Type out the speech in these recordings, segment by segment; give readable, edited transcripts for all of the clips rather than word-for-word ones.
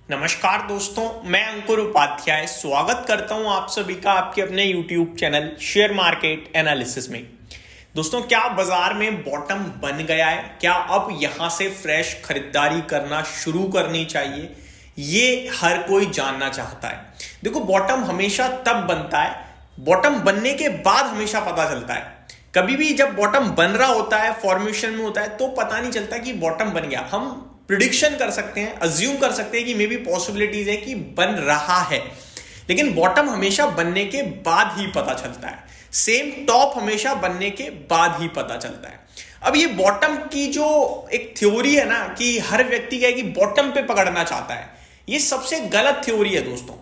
नमस्कार दोस्तों, मैं अंकुर उपाध्याय स्वागत करता हूं आप सभी का आपके अपने YouTube channel share market analysis में। दोस्तों, क्या बाजार में बॉटम बन गया है? क्या अब यहां से फ्रेश खरीदारी करना शुरू करनी चाहिए? ये हर कोई जानना चाहता है। देखो, बॉटम हमेशा तब बनता है, बॉटम बनने के बाद हमेशा पता चलता है। कभी भी जब बॉटम बन रहा होता है, फॉर्मेशन में होता है, तो पता नहीं चलता कि बॉटम बन गया। हम प्रिडिक्शन कर सकते हैं, अज्यूम कर सकते हैं कि मे बी पॉसिबिलिटीज है कि बन रहा है, लेकिन बॉटम हमेशा बनने के बाद ही पता चलता है। सेम टॉप हमेशा बनने के बाद ही पता चलता है। अब ये बॉटम की जो एक थ्योरी है ना, कि हर व्यक्ति क्या है कि बॉटम पे पकड़ना चाहता है, ये सबसे गलत थ्योरी है दोस्तों।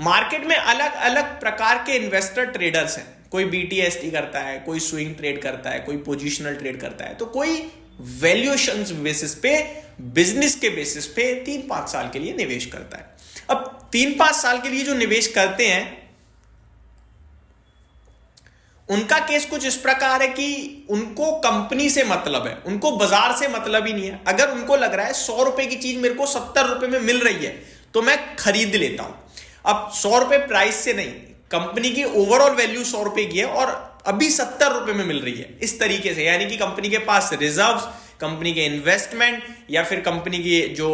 मार्केट में अलग अलग प्रकार के इन्वेस्टर ट्रेडर्स हैं। कोई BTST करता है, कोई स्विंग ट्रेड करता है, कोई पोजिशनल ट्रेड करता है, तो कोई वैल्यूएशन बेसिस पे, बिजनेस के बेसिस पे 3-5 साल के लिए निवेश करता है। अब 3-5 साल के लिए जो निवेश करते हैं, उनका केस कुछ इस प्रकार है कि उनको कंपनी से मतलब है, उनको बाजार से मतलब ही नहीं है। अगर उनको लग रहा है 100 रुपए की चीज मेरे को 70 रुपए में मिल रही है, तो मैं खरीद लेता हूं। अब 100 रुपए प्राइस से नहीं, कंपनी की ओवरऑल वैल्यू 100 रुपए की है और अभी 70 रुपए में मिल रही है, इस तरीके से। यानी कि कंपनी के पास रिजर्व्स, कंपनी के इन्वेस्टमेंट या फिर कंपनी की जो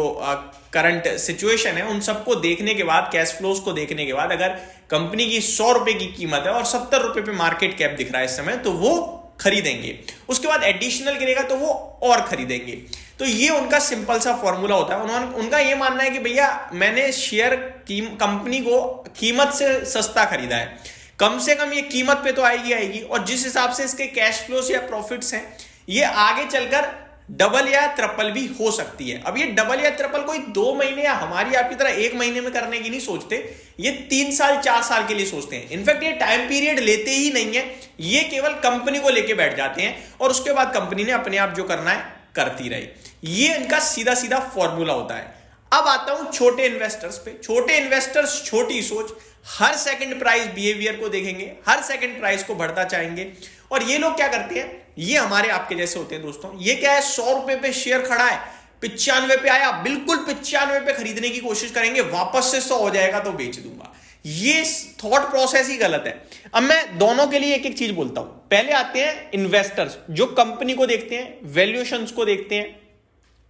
करंट सिचुएशन है, उन सबको देखने के बाद, कैश फ्लोज को देखने के बाद, अगर कंपनी की 100 रुपए की कीमत है और 70 रुपए पे मार्केट कैप दिख रहा है इस समय, तो वो खरीदेंगे। उसके बाद एडिशनल गिरेगा तो वो और खरीदेंगे। तो ये उनका सिंपल सा फॉर्मूला होता है। उनका ये मानना है कि भैया, मैंने शेयर कंपनी को कीमत से सस्ता खरीदा है, कम से कम ये कीमत पे तो आएगी, और जिस हिसाब से इसके कैश फ्लोस या प्रॉफिट्स हैं, ये आगे चलकर डबल या ट्रिपल भी हो सकती है। अब ये डबल या ट्रिपल कोई 2 महीने या हमारी आपकी तरह 1 महीने में करने की नहीं सोचते, ये 3 साल 4 साल के लिए सोचते हैं। इनफैक्ट ये टाइम पीरियड लेते ही नहीं है, ये केवल कंपनी को लेके बैठ जाते हैं और उसके बाद कंपनी ने अपने आप जो करना है करती रही। ये इनका सीधा सीधा फॉर्मूला होता है। अब आता हूं छोटे इन्वेस्टर्स पे। छोटे इन्वेस्टर्स, छोटी सोच, हर सेकंड प्राइस बिहेवियर को देखेंगे, हर सेकंड प्राइस को बढ़ता चाहेंगे। और ये लोग क्या करते हैं, ये हमारे आपके जैसे होते हैं दोस्तों। ये क्या है, 100 रुपए पे शेयर खड़ा है, 95 पे आया, बिल्कुल 95 पे खरीदने की कोशिश करेंगे, वापस से 100 हो जाएगा तो बेच दूंगा। ये थॉट प्रोसेस ही गलत है। अब मैं दोनों के लिए एक एक चीज बोलता हूं। पहले आते हैं इन्वेस्टर्स, जो कंपनी को देखते हैं, वैल्यूएशंस को देखते हैं।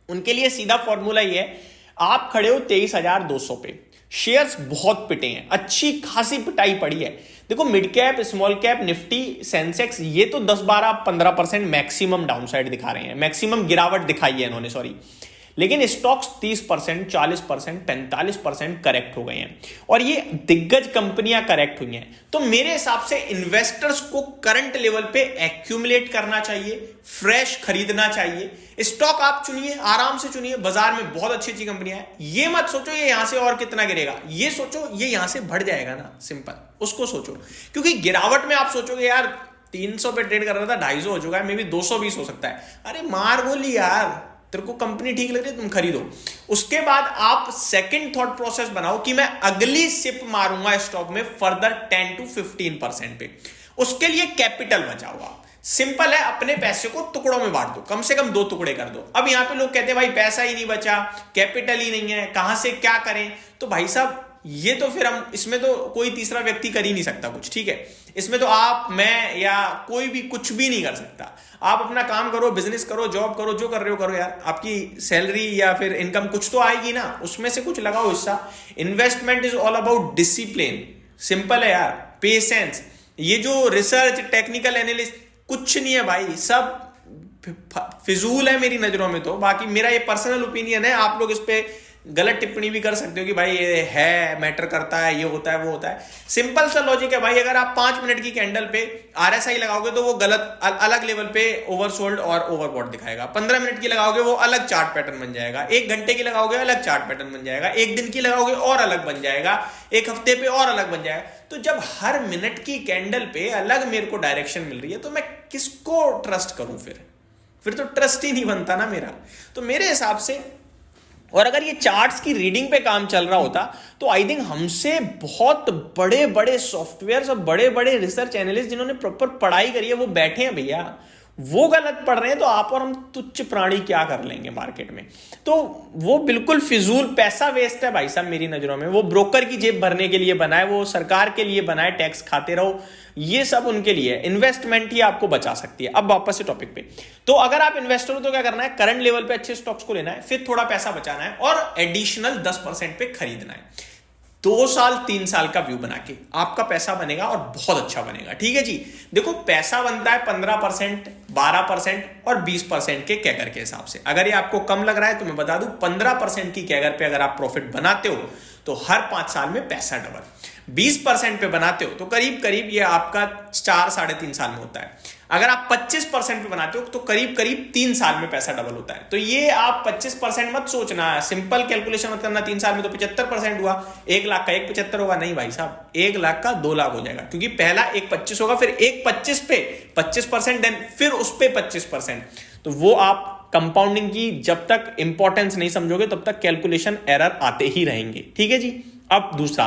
उनके लिए सीधा फॉर्मूला ये है, आप खड़े हो 23,200 पे, शेयर्स बहुत पिटे हैं, अच्छी खासी पिटाई पड़ी है। देखो, mid cap, small cap, Nifty, Sensex, ये तो 10-12-15% मैक्सिमम डाउनसाइड दिखा रहे हैं, मैक्सिमम गिरावट दिखाई है इन्होंने, सॉरी। लेकिन स्टॉक्स 30%, 40%, 45% करेक्ट हो गए हैं, और ये दिग्गज कंपनियां करेक्ट हुई हैं। तो मेरे हिसाब से इन्वेस्टर्स को करंट लेवल पे एक्यूमुलेट करना चाहिए, फ्रेश खरीदना चाहिए। स्टॉक आप चुनिए, आराम से चुनिए, बाजार में बहुत अच्छी अच्छी कंपनियां हैं। ये मत सोचो ये यहां से और कितना गिरेगा, ये सोचो ये यहां से बढ़ जाएगा ना, सिंपल उसको सोचो। क्योंकि गिरावट में आप सोचोगे यार 300 पे ट्रेड कर रहा था, 250 हो चुका है, मे बी 220 हो सकता है, अरे मार गोली यार, तेरे को कंपनी ठीक लग रही है, तुम खरीदो। उसके बाद आप सेकंड थॉट प्रोसेस बनाओ कि मैं अगली सिप मारूंगा स्टॉक में फर्दर 10-15% पे। उसके लिए कैपिटल बचाओ आप। सिंपल है, अपने पैसे को टुकड़ों में बांट दो, कम से कम 2 टुकड़े कर दो। अब यहां पे लोग कहते हैं भाई पैसा ही नहीं बचा, कैपिटल ही नहीं है, कहां से क्या करें। तो भाई साहब, ये तो फिर हम, इसमें तो कोई तीसरा व्यक्ति कर ही नहीं सकता कुछ, ठीक है। इसमें तो आप, मैं या कोई भी कुछ भी नहीं कर सकता। आप अपना काम करो, बिजनेस करो, जॉब करो, जो कर रहे हो करो यार। आपकी सैलरी या फिर इनकम कुछ तो आएगी ना, उसमें से कुछ लगाओ हिस्सा। Investment is all about discipline, simple है यार, पेशेंस। ये जो रिसर्च, टेक्निकल एनालिस्ट, कुछ नहीं है भाई, सब फिजूल है मेरी नजरों में तो। बाकी मेरा ये पर्सनल ओपिनियन है, आप लोग इस पे गलत टिप्पणी भी कर सकते हो कि भाई ये है, मैटर करता है, ये होता है, वो होता है। सिंपल सा लॉजिक है भाई, अगर आप 5 मिनट की कैंडल पे RSI लगाओगे तो वो गलत, अलग लेवल पे ओवरसोल्ड और ओवरबॉट दिखाएगा। 15 मिनट की लगाओगे वो अलग चार्ट पैटर्न बन जाएगा, 1 घंटे की लगाओगे अलग चार्ट पैटर्न बन जाएगा, 1 दिन की लगाओगे और अलग बन जाएगा, 1 हफ्ते पे और अलग बन जाएगा। तो जब हर मिनट की कैंडल पे अलग मेरे को डायरेक्शन मिल रही है, तो मैं किसको ट्रस्ट करूं? फिर तो ट्रस्ट ही नहीं बनता ना मेरा। तो मेरे हिसाब से, और अगर ये चार्ट्स की रीडिंग पे काम चल रहा होता, तो आई थिंक हमसे बहुत बड़े बड़े सॉफ्टवेयर और बड़े बड़े रिसर्च एनालिस्ट जिन्होंने प्रॉपर पढ़ाई करी है, वो बैठे हैं भैया, वो गलत पढ़ रहे हैं तो आप और हम तुच्छ प्राणी क्या कर लेंगे मार्केट में। तो वो बिल्कुल फिजूल पैसा वेस्ट है भाई साहब मेरी नजरों में। वो ब्रोकर की जेब भरने के लिए बनाए, वो सरकार के लिए बनाए, टैक्स खाते रहो, ये सब उनके लिए है। इन्वेस्टमेंट ही आपको बचा सकती है। अब वापस से टॉपिक पे, तो अगर आप इन्वेस्टर हो तो क्या करना है, करंट लेवल पे अच्छे स्टॉक्स को लेना है, फिर थोड़ा पैसा बचाना है और एडिशनल 10% पे खरीदना है। 2 साल 3 साल का व्यू बना के आपका पैसा बनेगा और बहुत अच्छा बनेगा। ठीक है जी। देखो पैसा बनता है 15%, 12% और 20% के कैगर के हिसाब से। अगर ये आपको कम लग रहा है तो मैं बता दूं 15% की कैगर पे अगर आप प्रॉफिट बनाते हो तो हर 5 साल में पैसा डबल। 20% पे बनाते हो तो करीब करीब ये आपका 4-3.5 साल में होता है। अगर आप 25% पे बनाते हो तो करीब करीब 3 साल में पैसा डबल होता है। तो ये आप 25% मत सोचना, सिंपल कैलकुलेशन मत करना। 3 साल में तो 75% हुआ, 1 लाख का 1.75 होगा, नहीं भाई साहब, 1 लाख का 2 लाख हो जाएगा, क्योंकि पहला 1.25 होगा, फिर 1.25 पे 25%, देन फिर उस पे 25%। तो वो आप कंपाउंडिंग की जब तक इंपॉर्टेंस नहीं समझोगे तब तक कैलकुलेशन एरर आते ही रहेंगे। ठीक है जी। अब दूसरा,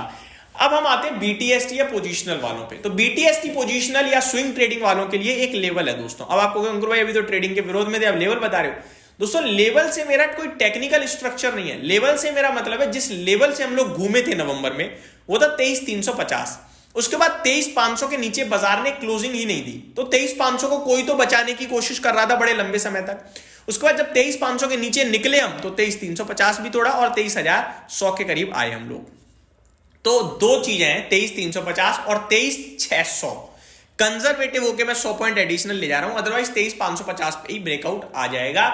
अब हम आते हैं बीटीएसटी या पोजीशनल वालों पे। तो बीटीएसटी पोजीशनल या स्विंग ट्रेडिंग वालों के लिए एक लेवल है दोस्तों। अब आपको अंकुर भाई अभी तो ट्रेडिंग के विरोध में थे, अब लेवल बता रहे हो। दोस्तों लेवल से मेरा कोई टेक्निकल स्ट्रक्चर नहीं है। लेवल से मेरा मतलब है जिस लेवल से हम लोग घूमे थे नवंबर में, वो था 23,350। उसके बाद 23,500 के नीचे बाजार ने क्लोजिंग ही नहीं दी, तो 23,500 को कोई तो बचाने की कोशिश कर रहा था बड़े लंबे समय तक। उसके बाद जब 23,500 के नीचे निकले हम तो 23,350 भी तोड़ा और 23,100 के करीब आए हम लोग। तो 2 चीजें हैं, 23,350 और 23,600। कंजर्वेटिव होके मैं 100 पॉइंट एडिशनल ले जा रहा हूं, अदरवाइज 23,550 पे ही ब्रेकआउट आ जाएगा।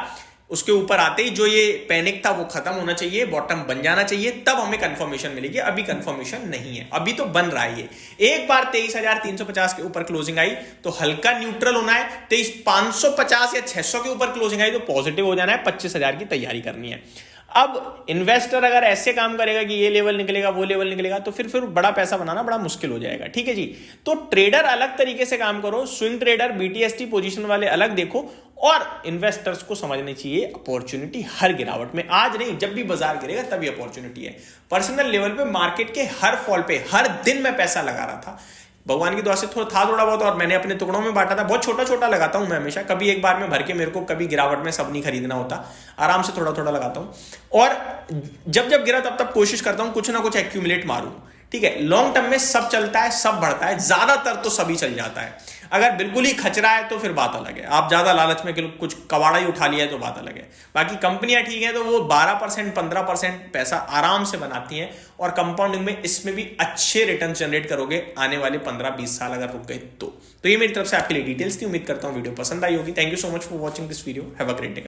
उसके ऊपर आते ही जो ये पैनिक था वो खत्म होना चाहिए, बॉटम बन जाना चाहिए, तब हमें कंफर्मेशन मिलेगी। अभी कंफर्मेशन नहीं है, अभी तो बन रहा है। एक बार 23,350 के ऊपर क्लोजिंग आई तो हल्का न्यूट्रल होना है, 23,550 या 600 के ऊपर क्लोजिंग आई तो पॉजिटिव हो जाना है, 25,000 की तैयारी करनी है। अब इन्वेस्टर अगर ऐसे काम करेगा कि ये लेवल निकलेगा वो लेवल निकलेगा तो फिर बड़ा पैसा बनाना बड़ा मुश्किल हो जाएगा। ठीक है जी। तो ट्रेडर अलग तरीके से काम करो, स्विंग ट्रेडर बीटीएसटी पोजीशन वाले अलग देखो, और इन्वेस्टर्स को समझनी चाहिए अपॉर्चुनिटी हर गिरावट में, आज नहीं जब भी बाजार गिरेगा तभी अपॉर्चुनिटी है। पर्सनल लेवल पे मार्केट के हर फॉल पे हर दिन मैं पैसा लगा रहा था, भगवान की दुआ से थोड़ा बहुत, और मैंने अपने टुकड़ों में बांटा था। बहुत छोटा छोटा लगाता हूं मैं हमेशा, कभी एक बार में भर के मेरे को कभी गिरावट में सब नहीं खरीदना होता, आराम से थोड़ा थोड़ा लगाता हूं। और जब जब गिरा तब कोशिश करता हूं कुछ ना कुछ एक्यूमुलेट मारूं। ठीक है, लॉन्ग टर्म में सब चलता है, सब बढ़ता है, ज्यादातर तो सभी चल जाता है। अगर बिल्कुल ही खचरा है तो फिर बात अलग है, आप ज्यादा लालच में कुछ कबाड़ा ही उठा लिया है तो बात अलग है। बाकी कंपनियां ठीक है तो वो 12% 15% पैसा आराम से बनाती हैं, और कंपाउंडिंग में इसमें भी अच्छे रिटर्न जनरेट करोगे आने वाले 15-20 साल अगर रुक गए तो। ये मेरी तरफ से आपके लिए डिटेल्स थी, उम्मीद करता हूं वीडियो पसंद आई होगी। Thank you so much for watching this video, have a great day.